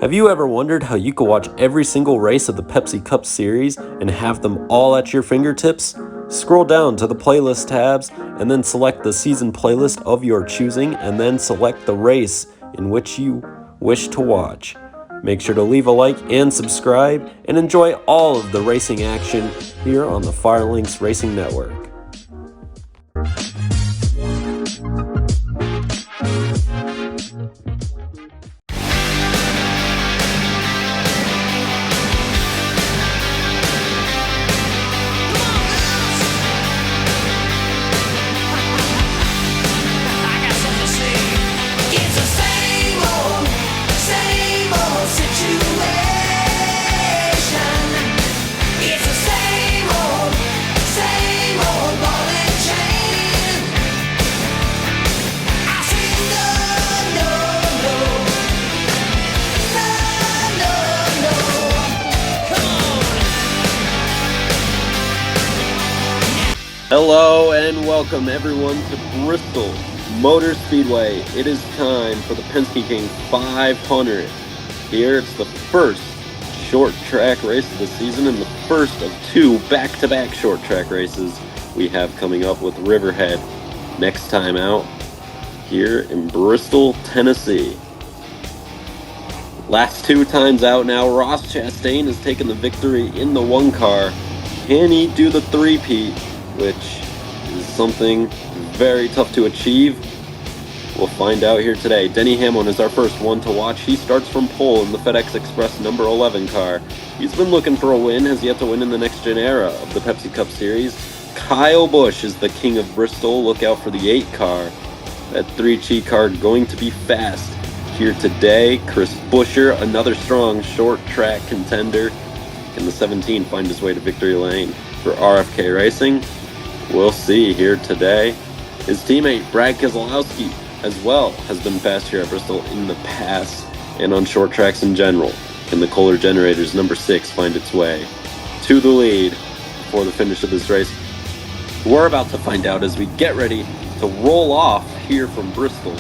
Have you ever wondered how you could watch every single race of the Pepsi Cup Series and have them all at your fingertips? Scroll down to the playlist tabs and then select the season playlist of your choosing and then select the race in which you wish to watch. Make sure to leave a like and subscribe and enjoy all of the racing action here on the Firelinks Racing Network. Hello and welcome everyone to Bristol Motor Speedway. It is time for the Penske King 500. Here it's the first short track race of the season and the first of two back-to-back short track races we have coming up with Riverhead next time out here in Bristol, Tennessee. Last two times out now, Ross Chastain has taken the victory in the one car. Can he do the three-peat? Which is something very tough to achieve. We'll find out here today. Denny Hamlin is our first one to watch. He starts from pole in the FedEx Express number 11 car. He's been looking for a win, has yet to win in the next gen era of the Pepsi Cup Series. Kyle Busch is the king of Bristol. Look out for the 8 car. That 3G car going to be fast here today. Chris Buescher, another strong short track contender. Can the 17 find his way to victory lane for RFK Racing? We'll see here today. His teammate Brad Keselowski as well has been fast here at Bristol in the past and on short tracks in general. Can the Kohler Generators number 6 find its way to the lead before the finish of this race? We're about to find out as we get ready to roll off here from Bristol.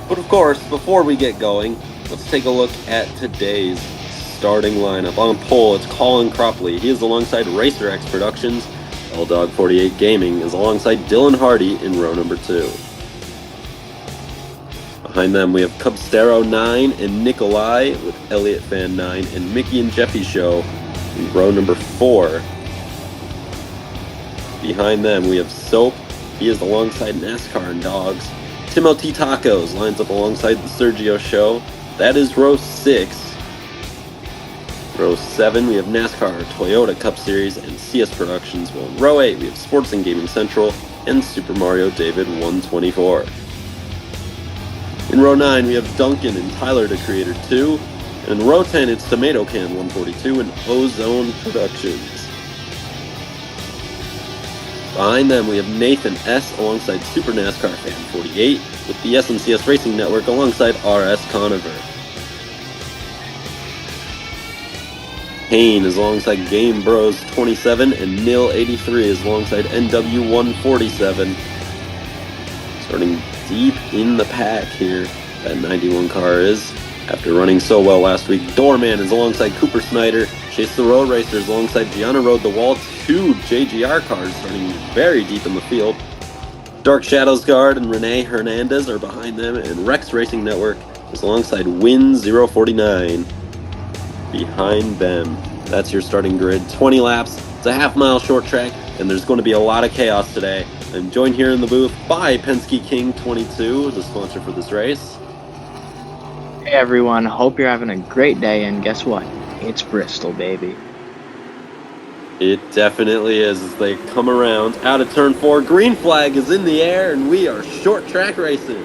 But of course, before we get going, let's take a look at today's starting lineup. On pole, it's Colin Cropley. He is alongside Racer X Productions. L-Dog 48 Gaming is alongside Dylan Hardy in row number 2. Behind them, we have Cubstero 9 and Nikolai with Elliott Fan 9 and Mickey and Jeffy Show in row number 4. Behind them, we have Soap. He is alongside NASCAR and Dogs. Timothy Tacos lines up alongside the Sergio Show. That is row 6. Row 7, we have NASCAR, Toyota Cup Series, and CS Productions. While in row 8, we have Sports and Gaming Central and Super Mario David 124. In row 9, we have Duncan and Tyler the Creator 2. And in row 10, it's Tomato Can 142 and Ozone Productions. Behind them, we have Nathan S. alongside Super NASCAR Fan 48 with the SNCS Racing Network alongside RS Conover. Payne is alongside Game Bros 27 and Nil 83 is alongside NW 147. Starting deep in the pack here, that 91 car is. After running so well last week, Doorman is alongside Cooper Snyder. Chase the Road Racers alongside Gianna Road the Wall. 2 JGR cars starting very deep in the field. Dark Shadows Guard and Renee Hernandez are behind them, and Rex Racing Network is alongside Win 049. Behind them. That's your starting grid. 20 laps. It's a half-mile short track, and there's going to be a lot of chaos today. I'm joined here in the booth by Penske King 22, the sponsor for this race. Hey everyone, hope you're having a great day, and guess what? It's Bristol, baby. It definitely is as they come around out of turn 4. Green flag is in the air, and we are short track racing.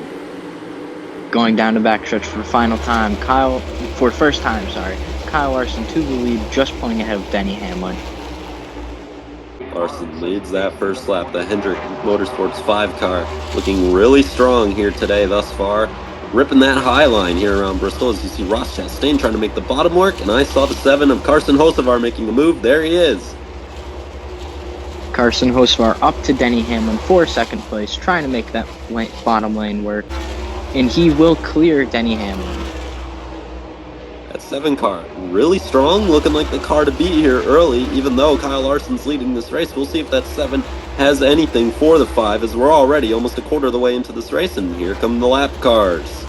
Going down the backstretch for the final time, Kyle Larson to the lead, just pulling ahead of Denny Hamlin. Larson leads that first lap. The Hendrick Motorsports 5 car looking really strong here today thus far. Ripping that high line here around Bristol as you see Ross Chastain trying to make the bottom work, and I saw the 7 of Carson Hocevar making a move. There he is. Carson Hocevar up to Denny Hamlin for second place, trying to make that bottom lane work. And he will clear Denny Hamlin. That's 47 car. Really strong, looking like the car to beat here early, even though Kyle Larson's leading this race. We'll see if that 7 has anything for the 5, as we're already almost a quarter of the way into this race, and here come the lap cars.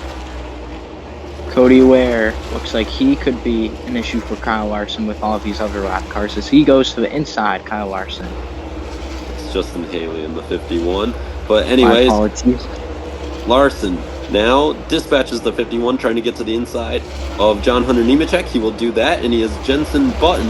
Cody Ware looks like he could be an issue for Kyle Larson with all of these other lap cars as he goes to the inside, Kyle Larson. It's Justin Haley in the 51. But anyways, Larson now dispatches the 51, trying to get to the inside of John Hunter Nemechek. He will do that, and he has Jenson Button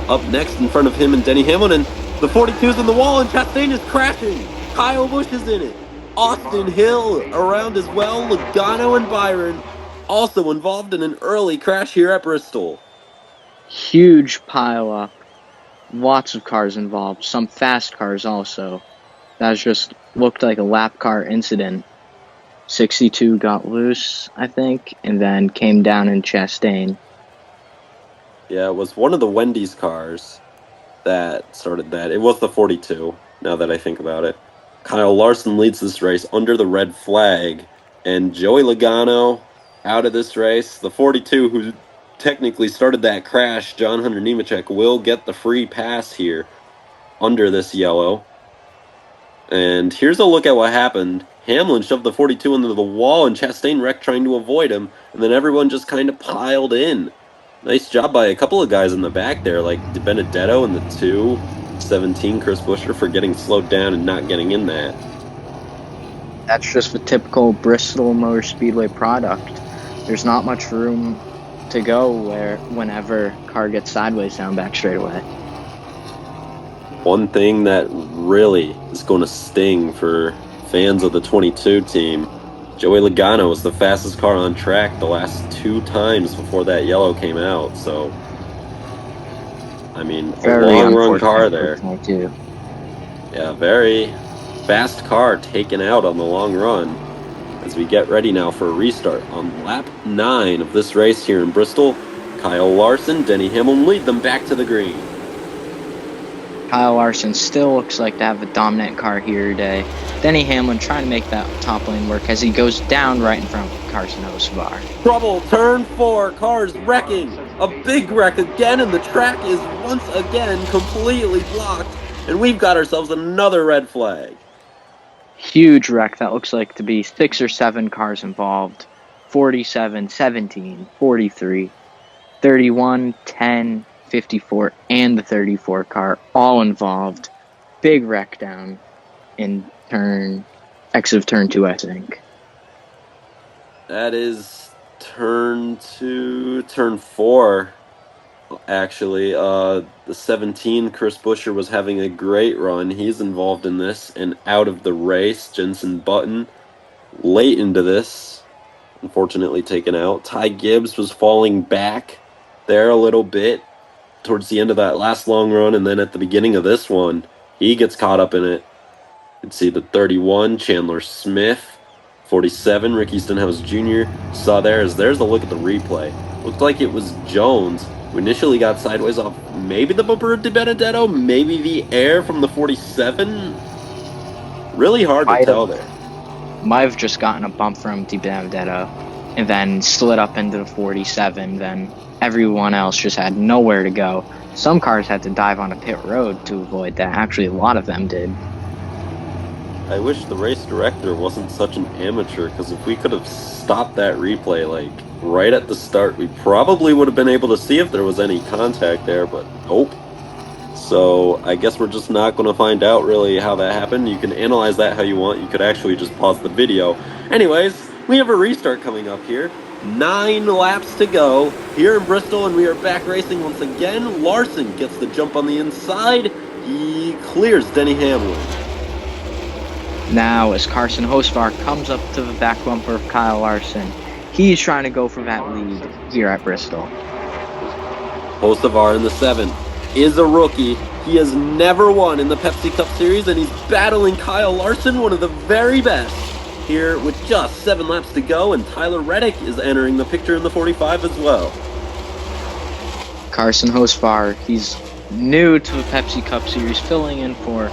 up next in front of him and Denny Hamlin. The 42's in the wall, and Chastain is crashing. Kyle Busch is in it. Austin Hill around as well. Logano and Byron also involved in an early crash here at Bristol. Huge pile up. Lots of cars involved. Some fast cars also. That just looked like a lap car incident. 62 got loose, I think, and then came down in Chastain. Yeah, it was one of the Wendy's cars that started that. It was the 42, now that I think about it. Kyle Larson leads this race under the red flag, and Joey Logano out of this race. The 42, who technically started that crash, John Hunter Nemechek, will get the free pass here under this yellow. And here's a look at what happened. Hamlin shoved the 42 into the wall, and Chastain wrecked trying to avoid him, and then everyone just kind of piled in. Nice job by a couple of guys in the back there, like DiBenedetto and the 217 Chris Buescher, for getting slowed down and not getting in that. That's just the typical Bristol Motor Speedway product. There's not much room to go whenever car gets sideways down back straightaway. One thing that really is going to sting for fans of the 22 team, Joey Logano was the fastest car on track the last 2 times before that yellow came out. So, I mean, Very a long run car there. Too. Yeah, very fast car taken out on the long run as we get ready now for a restart on lap 9 of this race here in Bristol. Kyle Larson, Denny Hamlin lead them back to the green. Kyle Larson still looks like to have a dominant car here today. Denny Hamlin trying to make that top lane work as he goes down right in front of Carson Hocevar. Trouble, turn 4, cars wrecking. A big wreck again, and the track is once again completely blocked, and we've got ourselves another red flag. Huge wreck that looks like to be 6 or 7 cars involved. 47, 17, 43, 31, 10, 54, and the 34 car all involved. Big wreck down in exit of turn 2, I think. That is turn 4, actually. The 17, Chris Buescher, was having a great run. He's involved in this and out of the race. Jenson Button late into this, unfortunately taken out. Ty Gibbs was falling back there a little bit towards the end of that last long run, and then at the beginning of this one, he gets caught up in it. You can see the 31, Chandler Smith, 47, Ricky Stenhouse Jr. saw there's a look at the replay. Looked like it was Jones who initially got sideways off maybe the bumper of DiBenedetto, maybe the air from the 47. Really hard to tell there. Might have just gotten a bump from DiBenedetto and then slid up into the 47. Then everyone else just had nowhere to go. Some cars had to dive on a pit road to avoid that. Actually, a lot of them did. I wish the race director wasn't such an amateur, because if we could have stopped that replay like right at the start, we probably would have been able to see if there was any contact there, but nope. So I guess we're just not going to find out really how that happened. You can analyze that how you want. You could actually just pause the video. Anyways, we have a restart coming up here. 9 laps to go here in Bristol, and we are back racing once again. Larson gets the jump on the inside. He clears Denny Hamlin. Now, as Carson Hocevar comes up to the back bumper of Kyle Larson, he's trying to go for that lead here at Bristol. Hocevar in the 7 is a rookie. He has never won in the Pepsi Cup Series, and he's battling Kyle Larson, one of the very best, here with just 7 laps to go, and Tyler Reddick is entering the picture in the 45 as well. Carson Hocevar, he's new to the Pepsi Cup Series, filling in for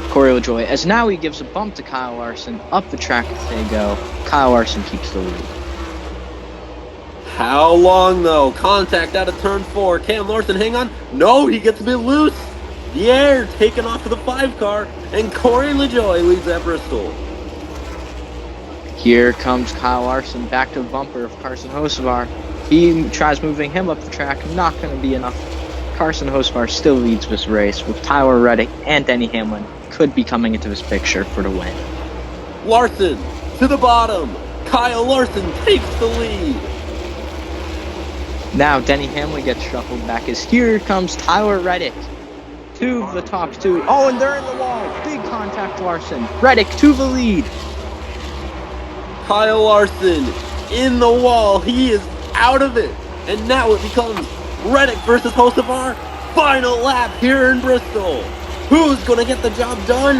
Corey LaJoie, as now he gives a bump to Kyle Larson. Up the track as they go. Kyle Larson keeps the lead. How long, though? Contact out of turn 4. Cam Larson, hang on. No, he gets a bit loose. The air taken off of the 5 car, and Corey LaJoie leads at Bristol. Here comes Kyle Larson back to the bumper of Carson Hocevar. He tries moving him up the track. Not going to be enough. Carson Hocevar still leads this race with Tyler Reddick and Denny Hamlin could be coming into this picture for the win. Larson to the bottom. Kyle Larson takes the lead. Now Denny Hamlin gets shuffled back as here comes Tyler Reddick to the top 2. Oh, and they're in the wall. Big contact, Larson. Reddick to the lead. Kyle Larson in the wall. He is out of it. And now it becomes Reddick versus Hocevar. Final lap here in Bristol. Who's going to get the job done?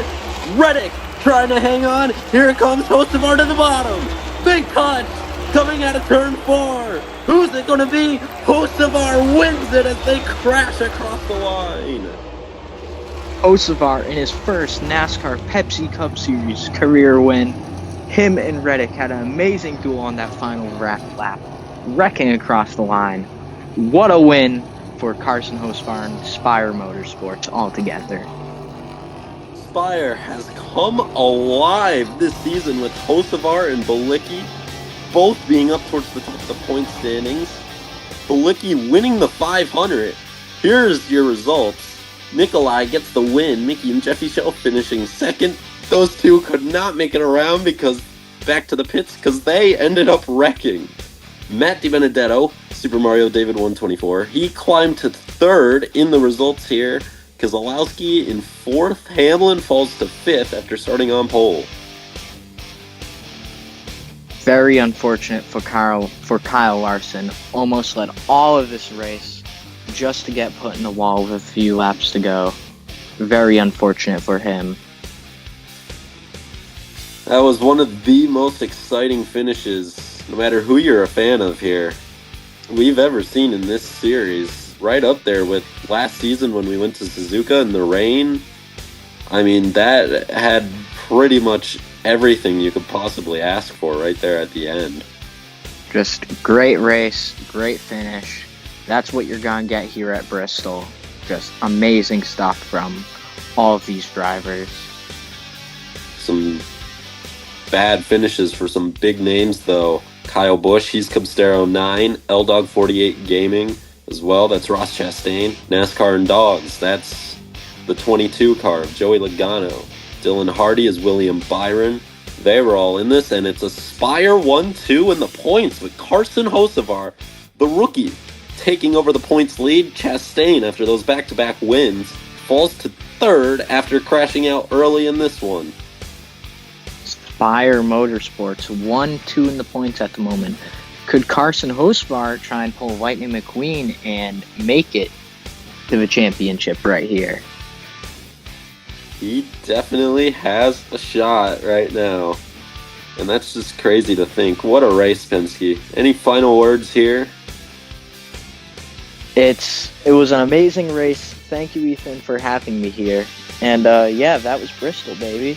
Reddick trying to hang on. Here comes Hocevar to the bottom. Big punch coming out of turn 4. Who's it going to be? Hocevar wins it as they crash across the line. Hocevar in his first NASCAR Pepsi Cup Series career win. Him and Reddick had an amazing duel on that final lap, wrecking across the line. What a win for Carson Hocevar and Spire Motorsports altogether. Spire has come alive this season with Hocevar and Bilicki both being up towards the top of the point standings. Bilicki winning the 500. Here's your results. Nikolai gets the win. Mickey and Jeffy Shell finishing second. Those two could not make it around back to the pits because they ended up wrecking. Matt DiBenedetto, Super Mario David 124, he climbed to third in the results here. Keselowski in fourth. Hamlin falls to fifth after starting on pole. Very unfortunate for Kyle Larson. Almost led all of this race just to get put in the wall with a few laps to go. Very unfortunate for him. That was one of the most exciting finishes, no matter who you're a fan of here, we've ever seen in this series. Right up there with last season when we went to Suzuka in the rain. I mean, that had pretty much everything you could possibly ask for right there at the end. Just great race, great finish. That's what you're going to get here at Bristol. Just amazing stuff from all of these drivers. Some bad finishes for some big names, though. Kyle Busch, he's Cubstero 9. L-Dog 48 Gaming as well. That's Ross Chastain. NASCAR and Dogs, that's the 22 car of Joey Logano. Dylan Hardy is William Byron. They were all in this, and it's a Spire 1-2 in the points with Carson Hocevar, the rookie, taking over the points lead. Chastain, after those back-to-back wins, falls to third after crashing out early in this one. Spire Motorsports 1-2 in the points at the moment. Could Carson Hocevar try and pull Lightning McQueen and make it to the championship right here? He definitely has a shot right now. And that's just crazy to think. What a race, Penske. Any final words here? It was an amazing race. Thank you, Ethan, for having me here. And yeah, that was Bristol, baby.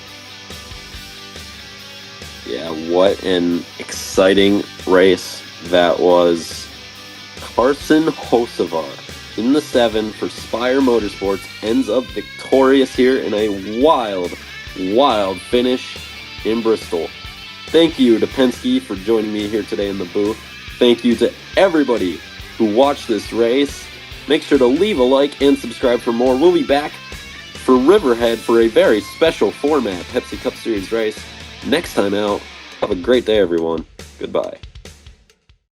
Yeah, what an exciting race that was. Carson Hocevar in the 7 for Spire Motorsports ends up victorious here in a wild, wild finish in Bristol. Thank you to Penske for joining me here today in the booth. Thank you to everybody who watched this race. Make sure to leave a like and subscribe for more. We'll be back for Riverhead for a very special format Pepsi Cup Series race next time out. Have a great day, everyone. Goodbye.